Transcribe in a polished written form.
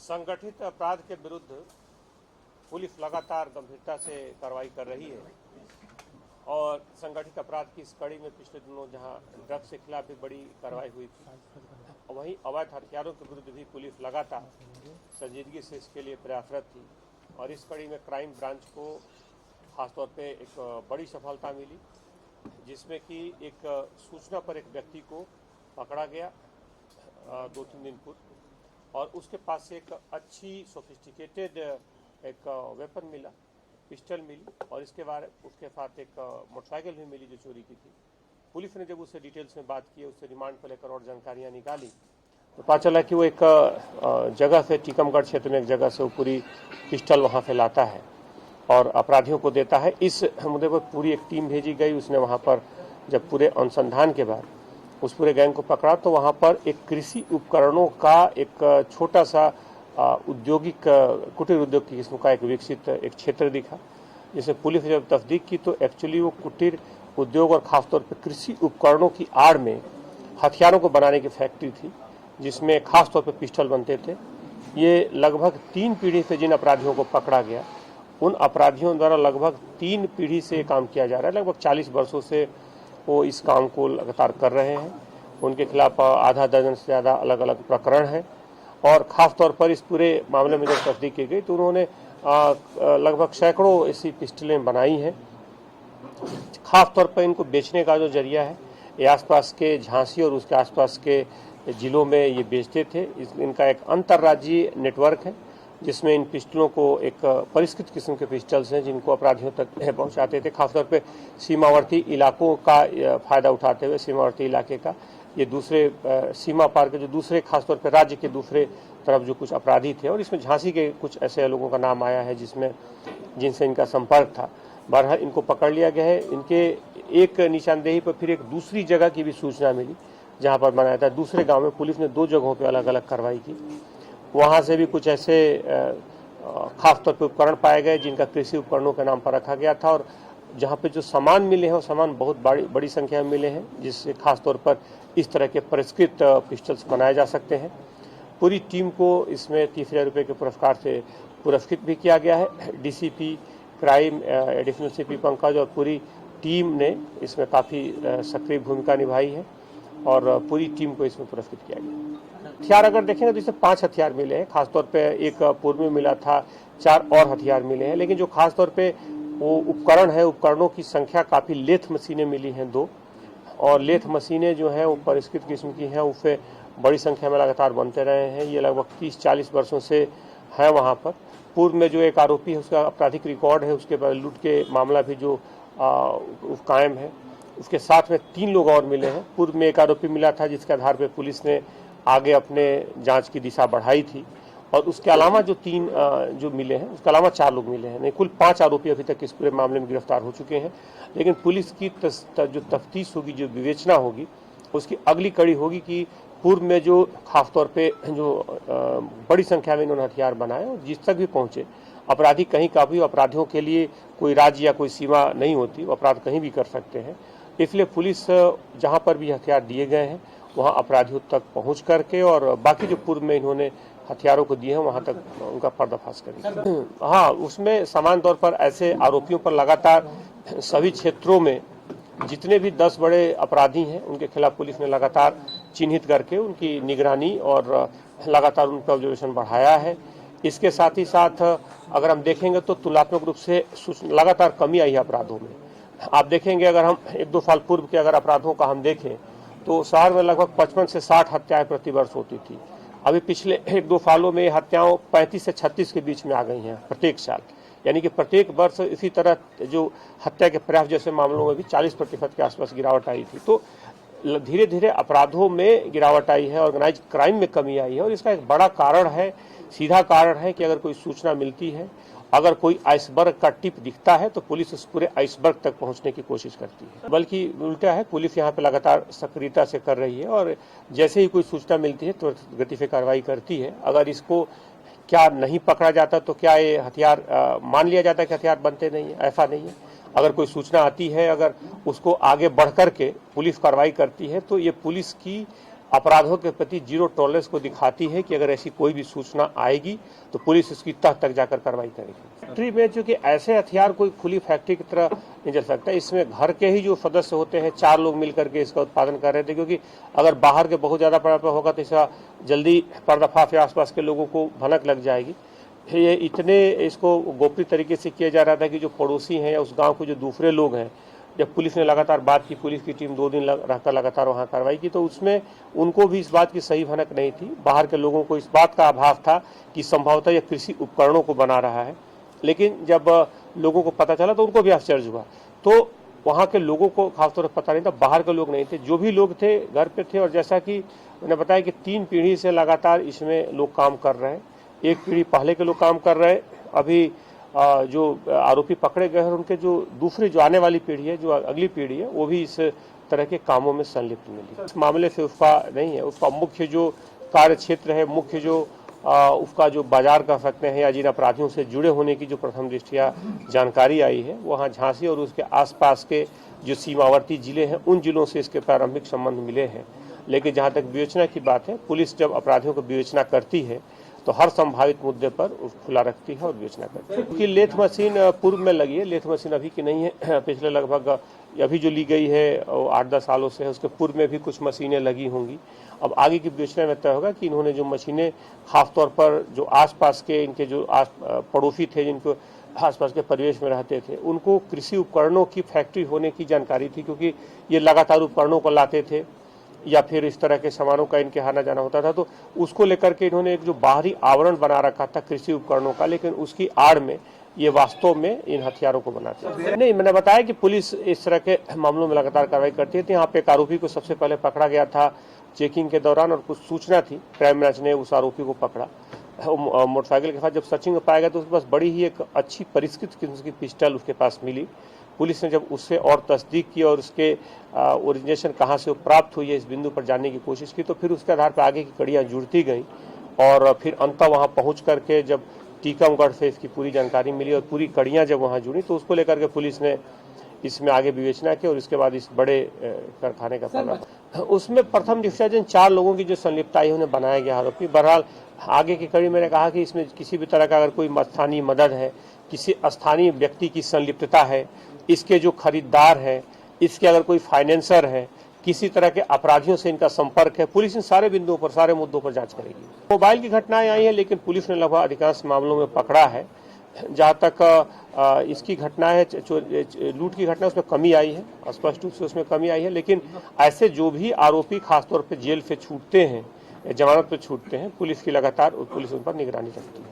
संगठित अपराध के विरुद्ध पुलिस लगातार गंभीरता से कार्रवाई कर रही है और संगठित अपराध की इस कड़ी में पिछले दिनों जहां ड्रग्स के खिलाफ भी बड़ी कार्रवाई हुई थी, वहीं अवैध हथियारों के विरुद्ध भी पुलिस लगातार संजीदगी से इसके लिए प्रयासरत थी। और इस कड़ी में क्राइम ब्रांच को खासतौर पे एक बड़ी सफलता मिली, जिसमें कि एक सूचना पर एक व्यक्ति को पकड़ा गया 2-3 दिन पूर्व, और उसके पास से एक अच्छी सोफिस्टिकेटेड एक वेपन मिला, पिस्टल मिली, और उसके साथ एक मोटरसाइकिल भी मिली जो चोरी की थी। पुलिस ने जब उससे डिटेल्स में बात की, उससे रिमांड पर लेकर और जानकारियां निकाली, तो पता चला कि वो एक जगह से, टीकमगढ़ क्षेत्र में एक जगह से वो पूरी पिस्टल वहाँ से लाता है और अपराधियों को देता है। इस मुद्दे पर पूरी एक टीम भेजी गई। उसने वहाँ पर जब पूरे अनुसंधान के बाद उस पूरे गैंग को पकड़ा, तो वहाँ पर एक कृषि उपकरणों का एक छोटा सा औद्योगिक कुटीर उद्योग की किस्म का एक विकसित एक क्षेत्र दिखा, जिसे पुलिस ने जब तस्दीक की तो एक्चुअली वो कुटीर उद्योग और खासतौर पर कृषि उपकरणों की आड़ में हथियारों को बनाने की फैक्ट्री थी, जिसमें खासतौर पर पिस्टल बनते थे। ये लगभग 3 पीढ़ी से जिन अपराधियों को पकड़ा गया, उन अपराधियों द्वारा लगभग 3 पीढ़ी से काम किया जा रहा है। लगभग 40 वर्षों से वो इस काम को लगातार कर रहे हैं। उनके खिलाफ आधा दर्जन से ज़्यादा अलग अलग प्रकरण है, और ख़ास तौर पर इस पूरे मामले में जब तस्दीक की गई तो उन्होंने लगभग सैकड़ों ऐसी पिस्टलें बनाई हैं। ख़ास तौर पर इनको बेचने का जो जरिया है, ये आसपास के झांसी और उसके आसपास के ज़िलों में ये बेचते थे। इनका एक अंतर्राज्यीय नेटवर्क है, जिसमें इन पिस्टलों को एक परिष्कृत किस्म के पिस्टल्स हैं जिनको अपराधियों तक पहुंचाते थे। खासतौर पे सीमावर्ती इलाकों का फ़ायदा उठाते हुए, सीमावर्ती इलाके का, ये दूसरे सीमा पार के जो दूसरे खासतौर पे राज्य के दूसरे तरफ जो कुछ अपराधी थे, और इसमें झांसी के कुछ ऐसे लोगों का नाम आया है जिनसे इनका संपर्क था। बहरहाल इनको पकड़ लिया गया है। इनके एक निशानदेही पर फिर एक दूसरी जगह की भी सूचना मिली जहाँ पर बनाया था। दूसरे गाँव में पुलिस ने 2 जगहों पर अलग अलग कार्रवाई की। वहाँ से भी कुछ ऐसे खास तौर पे उपकरण पाए गए जिनका कृषि उपकरणों के नाम पर रखा गया था, और जहाँ पे जो सामान मिले हैं वो सामान बहुत बड़ी संख्या में मिले हैं, जिससे खास तौर पर इस तरह के परिष्कृत पिस्टल्स बनाए जा सकते हैं। पूरी टीम को इसमें 30,000 रुपये के पुरस्कार से पुरस्कृत भी किया गया है। DCP crime additional CP Pankaj और पूरी टीम ने इसमें काफ़ी सक्रिय भूमिका निभाई है, और पूरी टीम को इसमें पुरस्कृत किया गया। हथियार अगर देखेंगे तो इसमें 5 हथियार मिले हैं। खासतौर पे एक पूर्व में मिला था, 4 और हथियार मिले हैं। लेकिन जो खासतौर पे वो उपकरण है, उपकरणों की संख्या काफ़ी, लेथ मशीनें मिली हैं 2, और लेथ मशीनें जो हैं वो परिष्कृत किस्म की हैं, उससे बड़ी संख्या में लगातार बनते रहे हैं। ये लगभग 30-40 वर्षों से है वहाँ पर। पूर्व में जो एक आरोपी है उसका आपराधिक रिकॉर्ड है, उसके बाद लूट के मामला भी जो कायम है। उसके साथ में 3 लोग और मिले हैं। पूर्व में एक आरोपी मिला था जिसके आधार पर पुलिस ने आगे अपने जांच की दिशा बढ़ाई थी, और उसके अलावा जो 3 जो मिले हैं, उसके अलावा 4 लोग मिले हैं। नहीं, कुल 5 आरोपी अभी तक इस पूरे मामले में गिरफ्तार हो चुके हैं। लेकिन पुलिस की जो तफ्तीश होगी, जो विवेचना होगी, उसकी अगली कड़ी होगी कि पूर्व में जो खासतौर पे जो बड़ी संख्या में इन्होंने हथियार बनाए, और जिस तक भी पहुँचे अपराधी कहीं का भी, अपराधियों के लिए कोई राज्य या कोई सीमा नहीं होती, अपराध कहीं भी कर सकते हैं। इसलिए पुलिस जहाँ पर भी हथियार दिए गए हैं वहाँ अपराधियों तक पहुँच करके, और बाकी जो पूर्व में इन्होंने हथियारों को दिए हैं वहाँ तक उनका पर्दाफाश करेंगे। हाँ, उसमें समान तौर पर ऐसे आरोपियों पर लगातार सभी क्षेत्रों में जितने भी 10 बड़े अपराधी हैं उनके खिलाफ पुलिस ने लगातार चिन्हित करके उनकी निगरानी और लगातार उन पर ऑब्जर्वेशन बढ़ाया है। इसके साथ ही साथ अगर हम देखेंगे तो तुलनात्मक रूप से लगातार कमी आई है अपराधों में। आप देखेंगे, अगर हम 1-2 साल पूर्व के अगर अपराधों का हम देखें तो शहर में लगभग 55 से 60 हत्याएं प्रति वर्ष होती थी। अभी पिछले 1-2 सालों में हत्याओं 35 से 36 के बीच में आ गई हैं प्रत्येक साल। यानी कि प्रत्येक वर्ष इसी तरह जो हत्या के प्रयास जैसे मामलों में भी 40% के आसपास गिरावट आई थी। तो धीरे धीरे अपराधों में गिरावट आई है, ऑर्गेनाइज क्राइम में कमी आई है, और इसका एक बड़ा कारण है, सीधा कारण है कि अगर कोई सूचना मिलती है, अगर कोई आइसबर्ग का टिप दिखता है तो पुलिस उस पूरे आइसबर्ग तक पहुंचने की कोशिश करती है। बल्कि उल्टा है, पुलिस यहाँ पे लगातार सक्रियता से कर रही है, और जैसे ही कोई सूचना मिलती है तो गति से कार्रवाई करती है। अगर इसको क्या नहीं पकड़ा जाता तो क्या ये हथियार मान लिया जाता है कि हथियार बनते नहीं है? ऐसा नहीं है। अगर कोई सूचना आती है, अगर उसको आगे बढ़ कर के पुलिस कार्रवाई करती है, तो ये पुलिस की अपराधों के प्रति जीरो टॉलरेंस को दिखाती है कि अगर ऐसी कोई भी सूचना आएगी तो पुलिस इसकी तह तक जाकर कार्रवाई करेगी। फैक्ट्री में चूंकि ऐसे हथियार कोई खुली फैक्ट्री की तरह नहीं चल सकता, इसमें घर के ही जो सदस्य होते हैं 4 लोग मिलकर के इसका उत्पादन कर रहे थे, क्योंकि अगर बाहर के बहुत ज्यादा पैमाने पर होगा तो इसका जल्दी पर्दाफाश या आसपास के लोगों को भनक लग जाएगी। ये इतने इसको गोपनीय तरीके से किया जा रहा था कि जो पड़ोसी हैं या उस गांव के जो दूसरे लोग हैं, जब पुलिस ने लगातार बात की, पुलिस की टीम 2 दिन रहकर लगातार वहां कार्रवाई की, तो उसमें उनको भी इस बात की सही भनक नहीं थी। बाहर के लोगों को इस बात का आभास था कि संभवतः यह कृषि उपकरणों को बना रहा है, लेकिन जब लोगों को पता चला तो उनको भी आश्चर्य हुआ। तो वहाँ के लोगों को खासतौर पर पता नहीं था, बाहर के लोग नहीं थे, जो भी लोग थे घर पे थे। और जैसा कि मैंने बताया कि 3 पीढ़ी से लगातार इसमें लोग काम कर रहे हैं। एक पीढ़ी पहले के लोग काम कर रहे हैं, अभी जो आरोपी पकड़े गए हैं उनके जो दूसरी जो आने वाली पीढ़ी है, जो अगली पीढ़ी है, वो भी इस तरह के कामों में संलिप्त मिली। इस मामले से उसका नहीं है, उसका मुख्य जो कार्य क्षेत्र है, मुख्य जो उसका जो बाजार कह सकते हैं या जिन अपराधियों से जुड़े होने की जो प्रथम दृष्टया जानकारी आई है, वहाँ झांसी और उसके आसपास के जो सीमावर्ती जिले हैं उन जिलों से इसके प्रारंभिक संबंध मिले हैं। लेकिन जहाँ तक विवेचना की बात है, पुलिस जब अपराधियों को विवेचना करती है तो हर संभावित मुद्दे पर खुला रखती है और विवेचना करती है। क्योंकि लेथ मशीन पूर्व में लगी है, लेथ मशीन अभी की नहीं है। पिछले लगभग अभी जो ली गई है 8-10 सालों से है, उसके पूर्व में भी कुछ मशीनें लगी होंगी। अब आगे की विवेचना में तय होगा कि इन्होंने जो मशीनें खासतौर पर जो आसपास के इनके जो पड़ोसी थे, जिनको आसपास के परिवेश में रहते थे, उनको कृषि उपकरणों की फैक्ट्री होने की जानकारी थी, क्योंकि ये लगातार उपकरणों को लाते थे या फिर इस तरह के सामानों का इनके आना जाना होता था। तो उसको लेकर के इन्होंने एक जो बाहरी आवरण बना रखा था कृषि उपकरणों का, लेकिन उसकी आड़ में ये वास्तव में इन हथियारों को बनाते हैं। नहीं, मैंने बताया कि पुलिस इस तरह के मामलों में लगातार कार्रवाई करती है। यहाँ पे एक आरोपी को सबसे पहले पकड़ा गया था चेकिंग के दौरान, और कुछ सूचना थी, क्राइम ब्रांच ने उस आरोपी को पकड़ा मोटरसाइकिल के साथ। जब सर्चिंग में पाया गया तो उसके पास बड़ी ही एक अच्छी परिष्कृत किस्म की पिस्टल उसके पास मिली। पुलिस ने जब उससे और तस्दीक की और उसके ओरिजिनेशन कहाँ से प्राप्त हुई है इस बिंदु पर जानने की कोशिश की, तो फिर उसके आधार पर आगे की कड़ियाँ जुड़ती गई और फिर अंततः वहाँ पहुँच करके जब टीकमगढ़ से इसकी पूरी जानकारी मिली और पूरी कड़ियाँ जब वहाँ जुड़ी, तो उसको लेकर के पुलिस ने इसमें आगे विवेचना की और इसके बाद इस बड़े कारखाने का पता। उसमें प्रथम दृष्टया जिन 4 लोगों की जो संलिप्तता है उन्हें बनाया गया आरोपी। बहरहाल आगे की कड़ी मैंने कहा कि इसमें किसी भी तरह का अगर कोई स्थानीय मदद है, किसी स्थानीय व्यक्ति की संलिप्तता है, इसके जो खरीदार है, इसके अगर कोई फाइनेंसर है, किसी तरह के अपराधियों से इनका संपर्क है, पुलिस इन सारे बिंदुओं पर, सारे मुद्दों पर जांच करेगी। मोबाइल की घटनाएं आई हैं, लेकिन पुलिस ने लगभग अधिकांश मामलों में पकड़ा है। जहाँ तक इसकी घटना है, लूट की घटना, उसमें कमी आई है, स्पष्ट रूप से उसमें कमी आई है। लेकिन ऐसे जो भी आरोपी खासतौर पर जेल से छूटते हैं, जमानत पर छूटते हैं, पुलिस की लगातार पुलिस उन पर निगरानी रखती है।